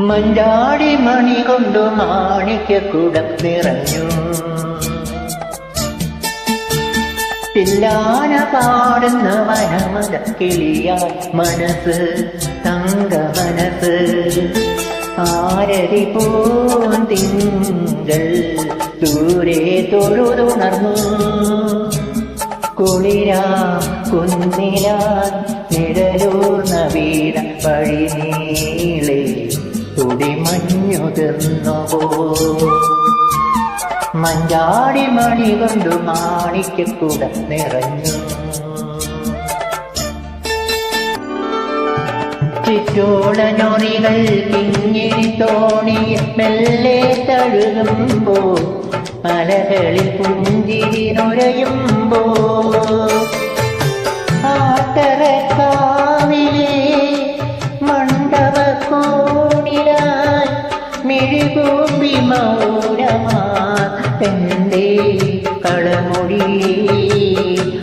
മഞ്ചാടി മണി കൊണ്ടു മാണിക്യക്കുടം നിറഞ്ഞു. തില്ലാന പാടുന്ന വനമത കിളിയാൽ മനസ്സ് തങ്ക മനസ്സ്. ആരതി പൂന്തിങ്കൾ ദൂരെ തൊഴുതുണർന്നു. കുളിരാം കുന്നിലാൻ നിഴലൂർന്ന വീണ വഴിനീളെ തുടിമഞ്ഞുതിർന്നുപോ. മഞ്ചാടി മണി കൊണ്ടു മാണിക്യക്കുടം നിറഞ്ഞു. ചുറ്റോളനൊറികൾ കിങ്ങിണി തോണിയിൽ മെല്ലെ തഴുകുമ്പോൾ മലകളിൽ പുഞ്ചിരി നുരയുമ്പോൾ ആട്ടറക്കാവിലെ മണ്ഡപക്കോണിലായി മിഴികൂമ്പി മൗനമാന്റെ കളമൊഴി.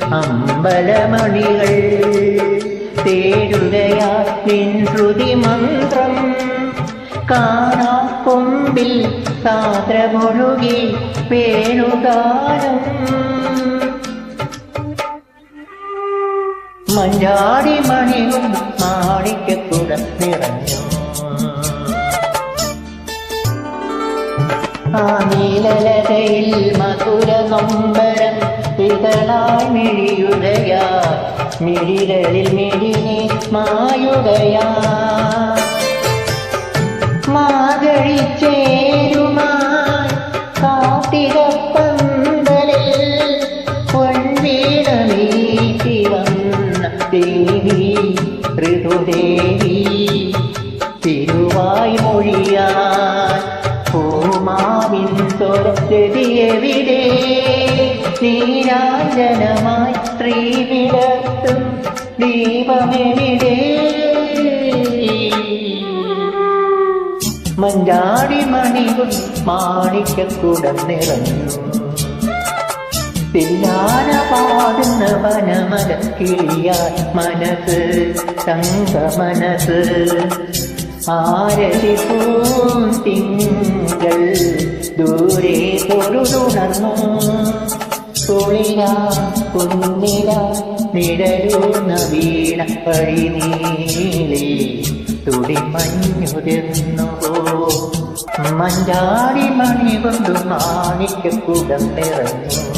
അമ്പലമണികൾ തേടുകയാൽ നിൻ ശ്രുതി മന്ത്രം. കാണാ കൊമ്പിൽ സാദ്രമൊഴുകി വേണുഗാനം. മഞ്ചാടി മണിയും മാണിക്യക്കുടം നിറഞ്ഞു. ആ നീലലതയിൽ മധുര നൊമ്പരം ഇതളായി മിഴിയുകയാ. മിഴികളിൽ മിഴിനെ മായുകയാ. മാകഴിച്ചേരുമായി കാർത്തികപ്പന്തലിൽ പൊൻവീണ മീട്ടി വന്ന ദേവി ഋതുദേവി തിരുവായ് മൊഴിയാൻ. പൂമാവിൻ സ്വരസ്ഥിതിയെവിടെ നീരാഞ്ജനമായി ശ്രീവിടത്തും ദീപമെവിടെ. മഞ്ചാടി മണിയും മാണിക്യക്കുടം നിറഞ്ഞു. തില്ലാന പാടുന്ന വനമല കിളിയാൽ മനസ്സ് തങ്ക മനസ്സ്. ആരതി പൂന്തിങ്കൾ ദൂരെ തൊഴുതുണർന്നു. കുളിരാ കുന്നില നിഴലൂർന്ന വീണ വഴിനീളെ തുടിമഞ്ഞുതിർന്നുപോ. മഞ്ചാടി മണി കൊണ്ടു മാണിക്യക്കുടം നിറഞ്ഞു.